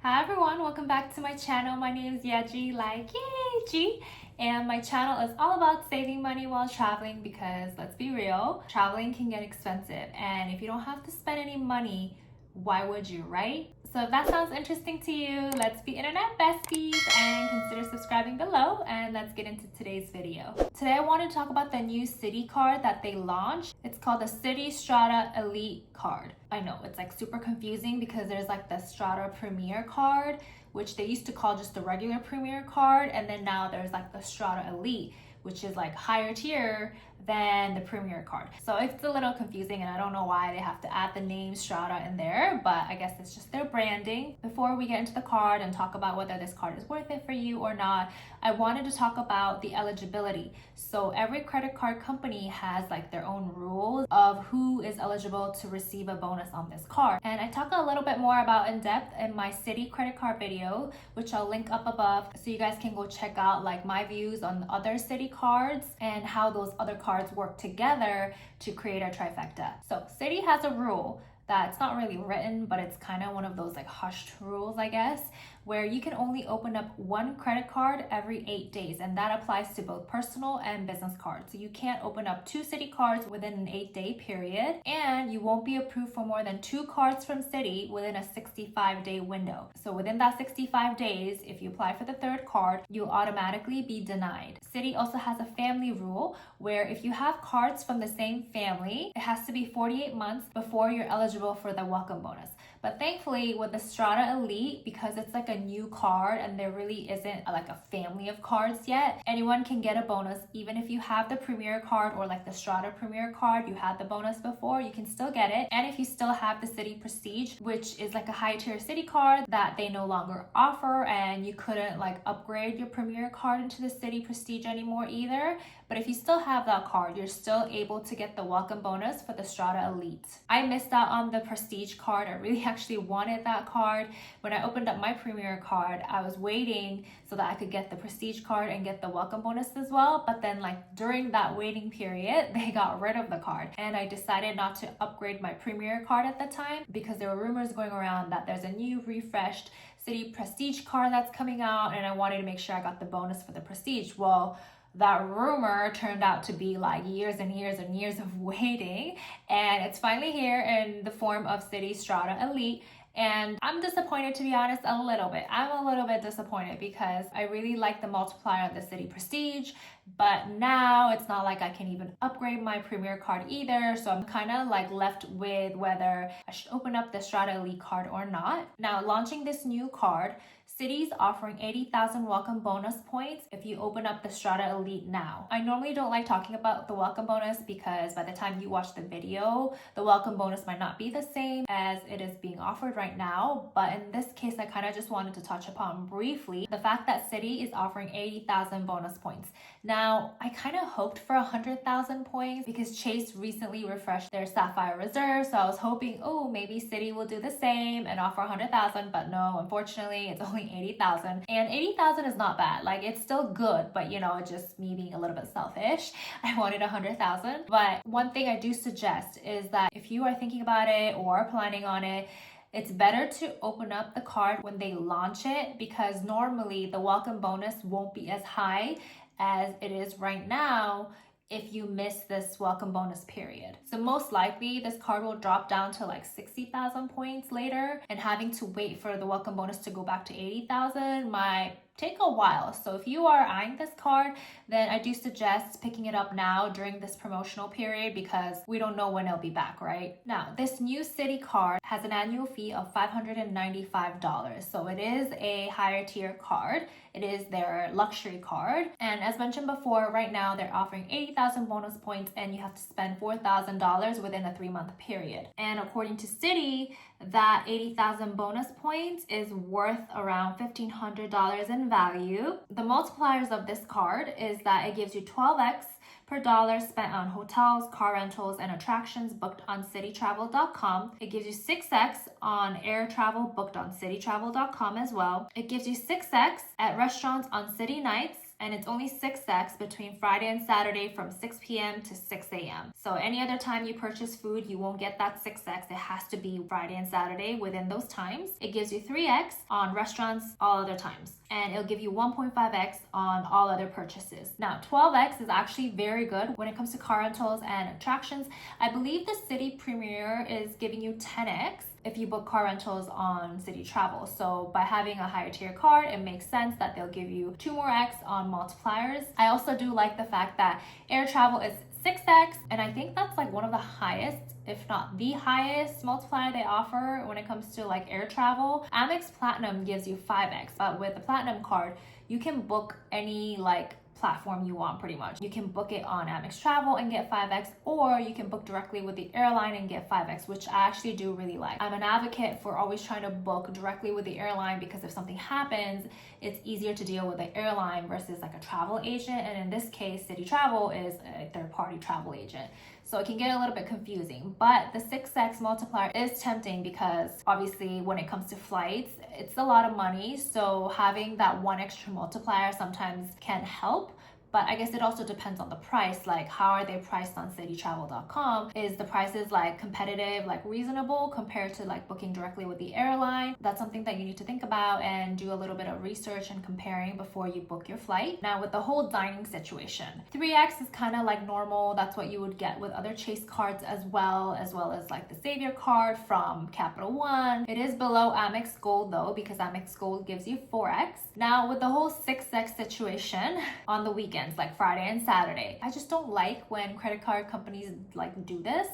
Hi everyone, welcome back to my channel. My name is Yeji, like yay G, and my channel is all about saving money while traveling because let's be real, traveling can get expensive, and if you don't have to spend any money, why would you, right? So if that sounds interesting to you, let's be internet besties and consider subscribing below, and let's get into today's video. Today I want to talk about the new Citi card that they launched. It's called the Citi Strate Elite card. I know it's like super confusing because there's like the Strata Premier card, which they used to call just the regular Premier card, and then now there's like the Strata Elite, which is like higher tier than the Premier card. So it's a little confusing and I don't know why they have to add the name Strata in there, but I guess it's just their branding. Before we get into the card and talk about whether this card is worth it for you or not, I wanted to talk about the eligibility. So every credit card company has like their own rules of who is eligible to receive a bonus on this card. And I talk a little bit more about in depth in my Citi credit card video, which I'll link up above so you guys can go check out like my views on other Citi cards and how those other cards work together to create a trifecta. So Citi has a rule that's not really written, but it's kind of one of those like hushed rules, I guess, where you can only open up one credit card every 8 days, and that applies to both personal and business cards. So you can't open up 2 Citi cards within an 8-day period, and you won't be approved for more than 2 cards from Citi within a 65-day window. So within that 65 days, if you apply for the third card, you'll automatically be denied. Citi also has a family rule where if you have cards from the same family, it has to be 48 months before you're eligible for the welcome bonus. But thankfully with the Strata Elite, because it's like a new card and there really isn't like a family of cards yet, anyone can get a bonus. Even if you have the Premier card or like the Strata Premier card, you had the bonus before, you can still get it. And if you still have the Citi Prestige, which is like a high tier Citi card that they no longer offer, and you couldn't like upgrade your Premier card into the Citi Prestige anymore either, but if you still have that card, you're still able to get the welcome bonus for the Strata Elite. I missed out on the Prestige card. I really actually wanted that card. When I opened up my Premier card, I was waiting so that I could get the Prestige card and get the welcome bonus as well. But then like during that waiting period, they got rid of the card. And I decided not to upgrade my Premier card at the time because there were rumors going around that there's a new refreshed Citi Prestige card that's coming out, and I wanted to make sure I got the bonus for the Prestige. Well, that rumor turned out to be like years and years and years of waiting, and it's finally here in the form of Citi Strate Elite. And I'm disappointed, to be honest, a little bit. I'm a little bit disappointed because I really like the multiplier of the Citi Prestige, but now it's not like I can even upgrade my Premier card either. So I'm kind of like left with whether I should open up the Strata Elite card or not. Now, launching this new card, Citi's offering 80,000 welcome bonus points if you open up the Strata Elite now. I normally don't like talking about the welcome bonus because by the time you watch the video, the welcome bonus might not be the same as it is being offered right now. But in this case, I kind of just wanted to touch upon briefly the fact that Citi is offering 80,000 bonus points. Now, I kind of hoped for 100,000 points because Chase recently refreshed their Sapphire Reserve. So I was hoping, oh, maybe Citi will do the same and offer 100,000, but no, unfortunately, it's only 80,000, and 80,000 is not bad. Like, it's still good, but you know, it's just me being a little bit selfish. I wanted 100,000. But one thing I do suggest is that if you are thinking about it or planning on it, it's better to open up the card when they launch it, because normally the welcome bonus won't be as high as it is right now if you miss this welcome bonus period. So most likely this card will drop down to like 60,000 points later, and having to wait for the welcome bonus to go back to 80,000 might take a while. So if you are eyeing this card, then I do suggest picking it up now during this promotional period because we don't know when it'll be back, right? Now, this new Citi card has an annual fee of $595. So it is a higher tier card. It is their luxury card. And as mentioned before, right now they're offering 80,000 bonus points and you have to spend $4,000 within a 3-month period. And according to Citi, that 80,000 bonus points is worth around $1,500 in value. The multipliers of this card is that it gives you 12x per dollar spent on hotels, car rentals, and attractions booked on cititravel.com. It gives you 6x on air travel booked on cititravel.com as well. It gives you 6x at restaurants on Citi nights, and it's only 6x between Friday and Saturday from 6 p.m. to 6 a.m. So any other time you purchase food, you won't get that 6x. It has to be Friday and Saturday within those times. It gives you 3x on restaurants all other times, and it'll give you 1.5x on all other purchases. Now, 12x is actually very good when it comes to car rentals and attractions. I believe the Citi Premier is giving you 10x if you book car rentals on Citi Travel. So by having a higher tier card, it makes sense that they'll give you 2 more x on multipliers. I also do like the fact that air travel is 6x, and I think that's like one of the highest, if not the highest multiplier they offer when it comes to like air travel. Amex Platinum gives you 5x, but with the Platinum card, you can book any like platform you want pretty much. You can book it on Amex Travel and get 5x, or you can book directly with the airline and get 5x, which I actually do really like. I'm an advocate for always trying to book directly with the airline because if something happens, it's easier to deal with the airline versus like a travel agent. And in this case, Citi Travel is a third-party travel agent. So it can get a little bit confusing, but the 6x multiplier is tempting because obviously when it comes to flights, it's a lot of money. So having that one extra multiplier sometimes can help. But I guess it also depends on the price. Like, how are they priced on cititravel.com? Is the prices like competitive, like reasonable compared to like booking directly with the airline? That's something that you need to think about and do a little bit of research and comparing before you book your flight. Now, with the whole dining situation, 3x is kind of like normal. That's what you would get with other Chase cards as well as like the Savior card from Capital One. It is below Amex Gold though, because Amex Gold gives you 4x. Now, with the whole 6x situation on the weekend, like Friday and Saturday, I just don't like when credit card companies like do this.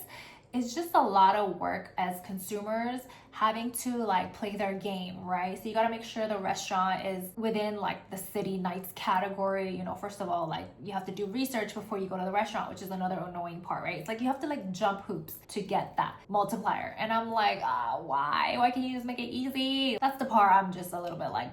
It's just a lot of work as consumers having to like play their game, right? So you got to make sure the restaurant is within like the city nights category. You know, first of all, like you have to do research before you go to the restaurant, which is another annoying part, right? It's like you have to like jump hoops to get that multiplier. And I'm like, why? Why can't you just make it easy? That's the part I'm just a little bit like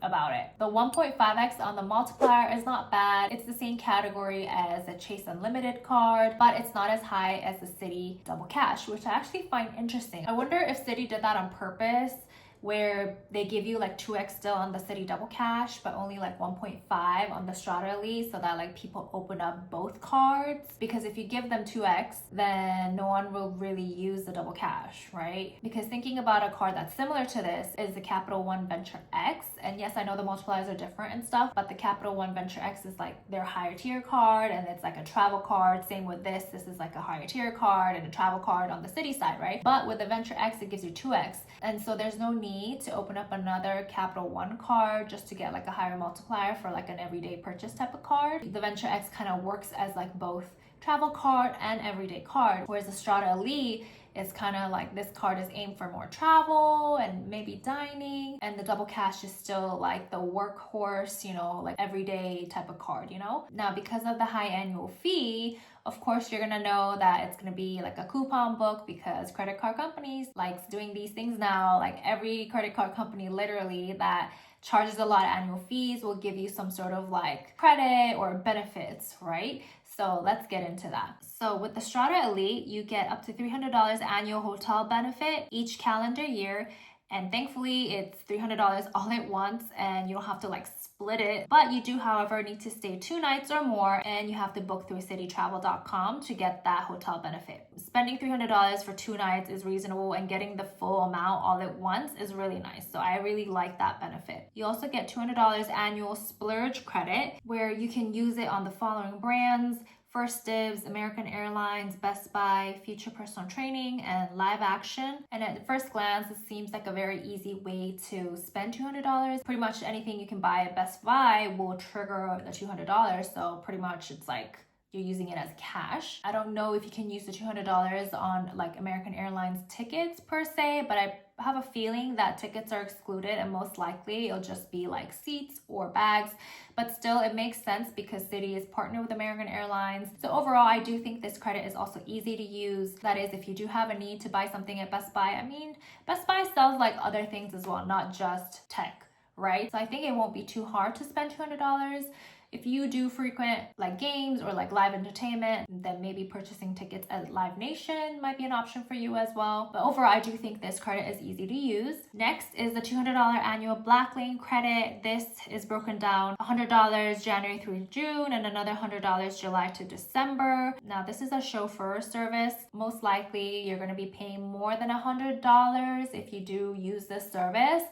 about it. The 1.5x on the multiplier is not bad. It's the same category as a Chase Unlimited card, but it's not as high as the Citi Double Cash, which I actually find interesting. I wonder if Citi did that on purpose, where they give you like 2x still on the Citi Double Cash, but only like 1.5 on the Strata Elite, so that like people open up both cards. Because if you give them 2x, then no one will really use the Double Cash, right? Because thinking about a card that's similar to this is the Capital One Venture X. And yes, I know the multipliers are different and stuff, but the Capital One Venture X is like their higher tier card, and it's like a travel card. Same with this. This is like a higher tier card and a travel card on the Citi side, right? But with the Venture X, it gives you 2x. And so there's no need to open up another Capital One card just to get like a higher multiplier for like an everyday purchase type of card. The Venture X kind of works as like both travel card and everyday card, whereas the Strata Elite is kind of like this card is aimed for more travel and maybe dining, and the Double Cash is still like the workhorse, you know, like everyday type of card, you know. Now, because of the high annual fee, of course, you're gonna know that it's gonna be like a coupon book, because credit card companies likes doing these things now. Like every credit card company literally that charges a lot of annual fees will give you some sort of like credit or benefits, right? So let's get into that. So with the Strata Elite, you get up to $300 annual hotel benefit each calendar year. And thankfully, it's $300 all at once, and you don't have to like split it. But you do, however, need to stay 2 nights or more, and you have to book through cititravel.com to get that hotel benefit. Spending $300 for 2 nights is reasonable, and getting the full amount all at once is really nice. So I really like that benefit. You also get $200 annual splurge credit, where you can use it on the following brands: First Dibs, American Airlines, Best Buy, Future Personal Training, and Live Action. And at first glance, it seems like a very easy way to spend $200. Pretty much anything you can buy at Best Buy will trigger the $200. So pretty much it's like you're using it as cash. I don't know if you can use the $200 on like American Airlines tickets per se, but I have a feeling that tickets are excluded, and most likely it'll just be like seats or bags. But still, it makes sense because Citi is partnered with American Airlines. So overall, I do think this credit is also easy to use. That is, if you do have a need to buy something at Best Buy. I mean, Best Buy sells like other things as well, not just tech, right? So I think it won't be too hard to spend $200. If you do frequent like games or like live entertainment, then maybe purchasing tickets at Live Nation might be an option for you as well. But overall, I do think this credit is easy to use. Next is the $200 annual Black Lane credit. This is broken down $100 January through June and another $100 July to December. Now, this is a chauffeur service. Most likely, you're going to be paying more than $100 if you do use this service.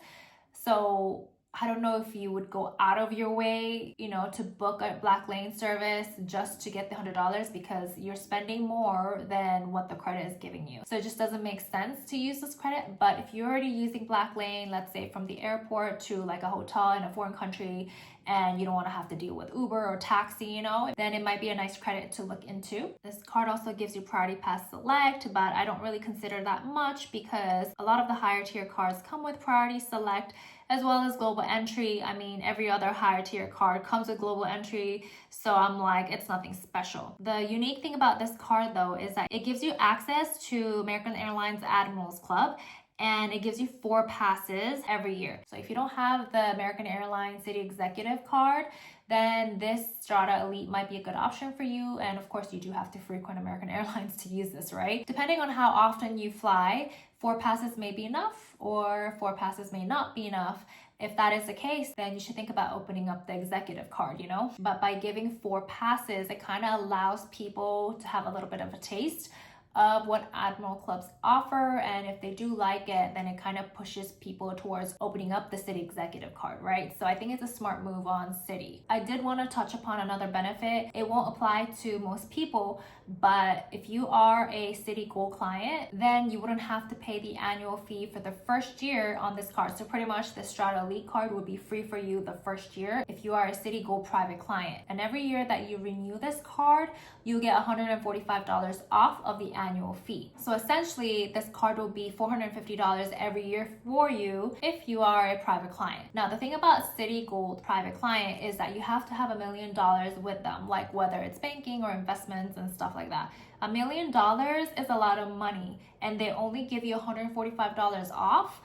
So I don't know if you would go out of your way, to book a Black Lane service just to get the $100 because you're spending more than what the credit is giving you. So it just doesn't make sense to use this credit. But if you're already using Black Lane, let's say from the airport to like a hotel in a foreign country, and you don't want to have to deal with Uber or taxi, then it might be a nice credit to look into. This card also gives you Priority Pass Select, but I don't really consider that much because a lot of the higher tier cards come with Priority Select as well as Global Entry. I mean, every other higher tier card comes with Global Entry, so I'm like, it's nothing special. The unique thing about this card though is that it gives you access to American Airlines Admirals Club, and it gives you 4 passes every year. So if you don't have the American Airlines Citi Executive card, then this Strata Elite might be a good option for you. And of course, you do have to frequent American Airlines to use this, right? Depending on how often you fly, 4 passes may be enough or 4 passes may not be enough. If that is the case, then you should think about opening up the executive card, But by giving 4 passes, it kind of allows people to have a little bit of a taste of what Admiral clubs offer, and if they do like it, then it kind of pushes people towards opening up the Citi Executive card, right? So I think it's a smart move on Citi. I did want to touch upon another benefit. It won't apply to most people, but if you are a Citi Gold client, then you wouldn't have to pay the annual fee for the first year on this card. So pretty much the Strata Elite card would be free for you the first year if you are a Citi Gold private client. And every year that you renew this card, you get $145 off of the annual fee. So essentially, this card will be $450 every year for you if you are a private client. Now, the thing about Citi Gold private client is that you have to have $1 million with them, like whether it's banking or investments and stuff like that. $1 million is a lot of money, and they only give you $145 off.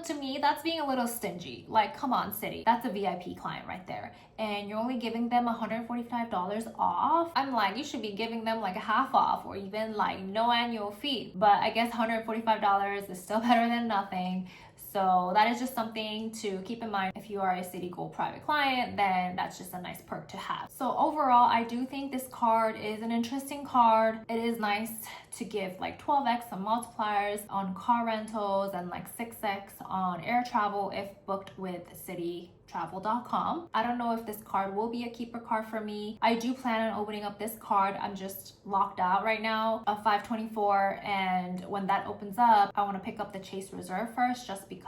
To me, that's being a little stingy. Like, come on, Citi. That's a VIP client right there. And you're only giving them $145 off. I'm like, you should be giving them like a half off or even like no annual fee. But I guess $145 is still better than nothing. So that is just something to keep in mind. If you are a Citi Gold private client, then that's just a nice perk to have. So overall, I do think this card is an interesting card. It is nice to give like 12x on multipliers on car rentals and like 6x on air travel if booked with CitiTravel.com. I don't know if this card will be a keeper card for me. I do plan on opening up this card. I'm just locked out right now of 524, and when that opens up, I want to pick up the Chase Reserve first just because,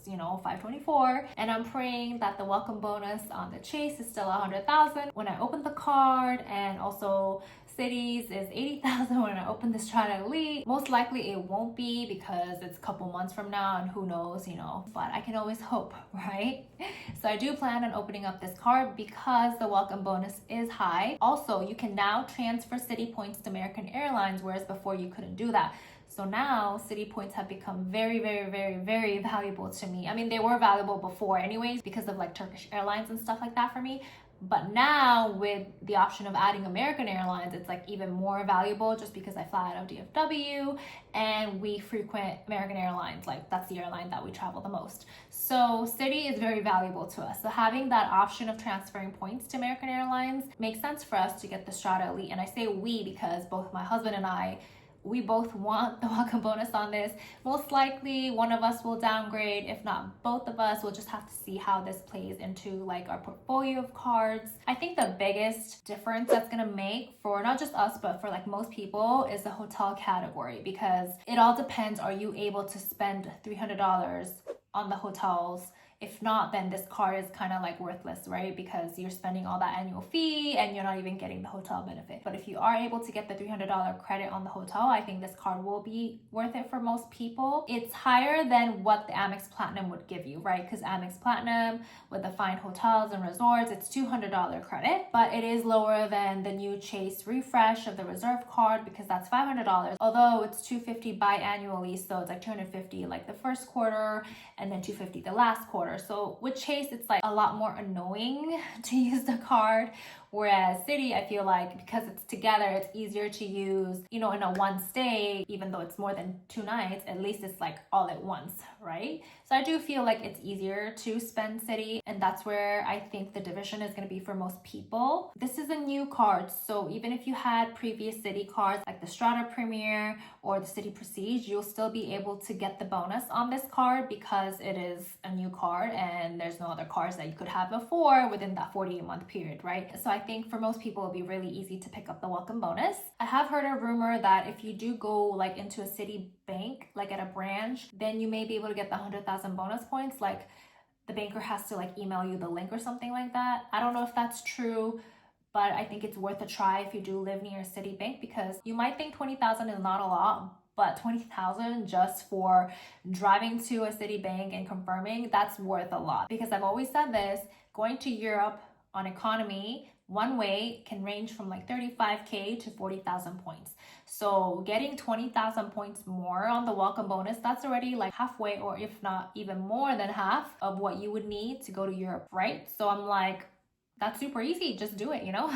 524, and I'm praying that the welcome bonus on the Chase is still 100,000 when I open the card, and also Citi's is 80,000 when I open the Strate Elite. Most likely it won't be because it's a couple months from now and who knows, but I can always hope, right? So I do plan on opening up this card because the welcome bonus is high. Also, you can now transfer Citi points to American Airlines, whereas before you couldn't do that. So now Citi points have become very, very, very, very valuable to me. I mean, they were valuable before anyways because of like Turkish Airlines and stuff like that for me. But now with the option of adding American Airlines, it's like even more valuable just because I fly out of DFW and we frequent American Airlines. Like that's the airline that we travel the most. So Citi is very valuable to us. So having that option of transferring points to American Airlines makes sense for us to get the Strata Elite. And I say we because both my husband and I, we both want the welcome bonus on this. Most likely one of us will downgrade. If not both of us, we'll just have to see how this plays into like our portfolio of cards. I think the biggest difference that's gonna make for not just us, but for like most people is the hotel category, because it all depends. Are you able to spend $300 on the hotels? If not, then this card is kind of like worthless, right? Because you're spending all that annual fee and you're not even getting the hotel benefit. But if you are able to get the $300 credit on the hotel, I think this card will be worth it for most people. It's higher than what the Amex Platinum would give you, right? Because Amex Platinum with the fine hotels and resorts, it's $200 credit, but it is lower than the new Chase refresh of the Reserve card because that's $500. Although it's $250 biannually, so it's like $250 like the first quarter and then $250 the last quarter. order. So with Chase, it's like a lot more annoying to use the card. Whereas Citi, I feel like because it's together, it's easier to use, you know, in a one stay, even though it's more than 2 nights, at least it's like all at once, right? So I do feel like it's easier to spend Citi, and that's where I think the division is going to be for most people. This is a new card, so even if you had previous Citi cards like the Strata Premier or the Citi Prestige, you'll still be able to get the bonus on this card because it is a new card and there's no other cards that you could have before within that 48-month period, right? So I think for most people, it'll be really easy to pick up the welcome bonus. I have heard a rumor that if you do go like into a Citi bank, like at a branch, then you may be able to get the 100,000 bonus points. Like the banker has to like email you the link or something like that. I don't know if that's true, but I think it's worth a try if you do live near a Citi bank, because you might think 20,000 is not a lot, but 20,000 just for driving to a Citi bank and confirming, that's worth a lot. Because I've always said this, going to Europe on economy one way can range from like 35K to 40,000 points. So getting 20,000 points more on the welcome bonus, that's already like halfway, or if not even more than half of what you would need to go to Europe, right? So I'm like, that's super easy. Just do it, you know?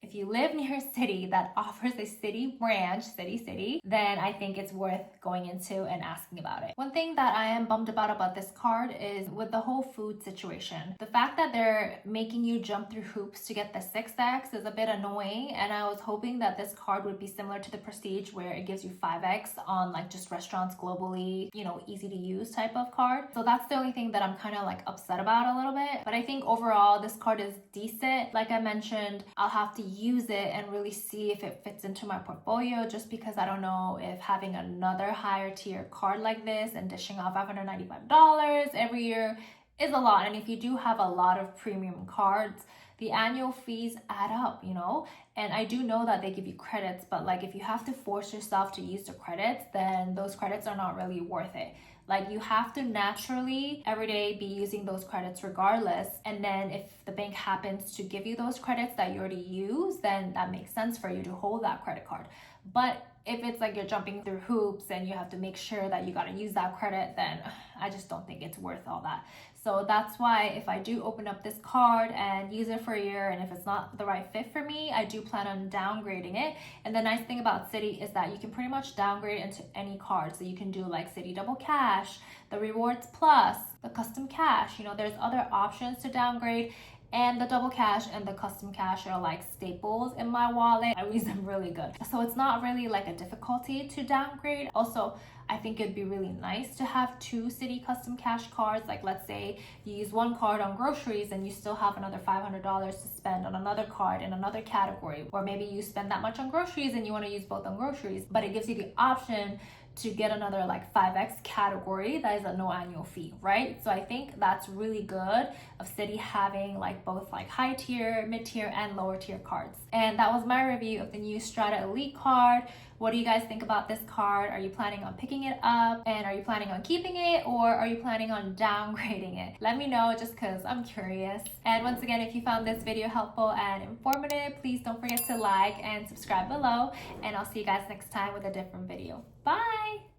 If you live near a city that offers a Citi branch, Citi, then I think it's worth going into and asking about it. One thing that I am bummed about this card is with the whole food situation. The fact that they're making you jump through hoops to get the 6x is a bit annoying, and I was hoping that this card would be similar to the Prestige, where it gives you 5x on like just restaurants globally, you know, easy to use type of card. So that's the only thing that I'm kind of like upset about a little bit. But I think overall this card is decent. Like I mentioned, I'll have to use it and really see if it fits into my portfolio, just because I don't know if having another higher tier card like this and dishing out $595 every year is a lot. And if you do have a lot of premium cards, the annual fees add up, you know? And I do know that they give you credits, but like if you have to force yourself to use the credits, then those credits are not really worth it. Like you have to naturally every day be using those credits regardless. And then if the bank happens to give you those credits that you already use, then that makes sense for you to hold that credit card. But if it's like you're jumping through hoops and you have to make sure that you got to use that credit, then I just don't think it's worth all that. So that's why if I do open up this card and use it for a year, and if it's not the right fit for me, I do plan on downgrading it. And the nice thing about Citi is that you can pretty much downgrade into any card. So you can do like Citi Double Cash, the Rewards Plus, the Custom Cash. You know, there's other options to downgrade. And the Double Cash and the Custom Cash are like staples in my wallet. I use them really good. So it's not really like a difficulty to downgrade. Also, I think it'd be really nice to have 2 Citi Custom Cash cards. Like let's say you use one card on groceries and you still have another $500 to spend on another card in another category. Or maybe you spend that much on groceries and you want to use both on groceries, but it gives you the option to get another like 5x category that is a no annual fee, right? So I think that's really good of Citi having like both like high tier, mid tier, and lower tier cards. And that was my review of the new Strata Elite card. What do you guys think about this card? Are you planning on picking it up? And are you planning on keeping it, or are you planning on downgrading it? Let me know, just because I'm curious. And once again, if you found this video helpful and informative, please don't forget to like and subscribe below. And I'll see you guys next time with a different video. Bye!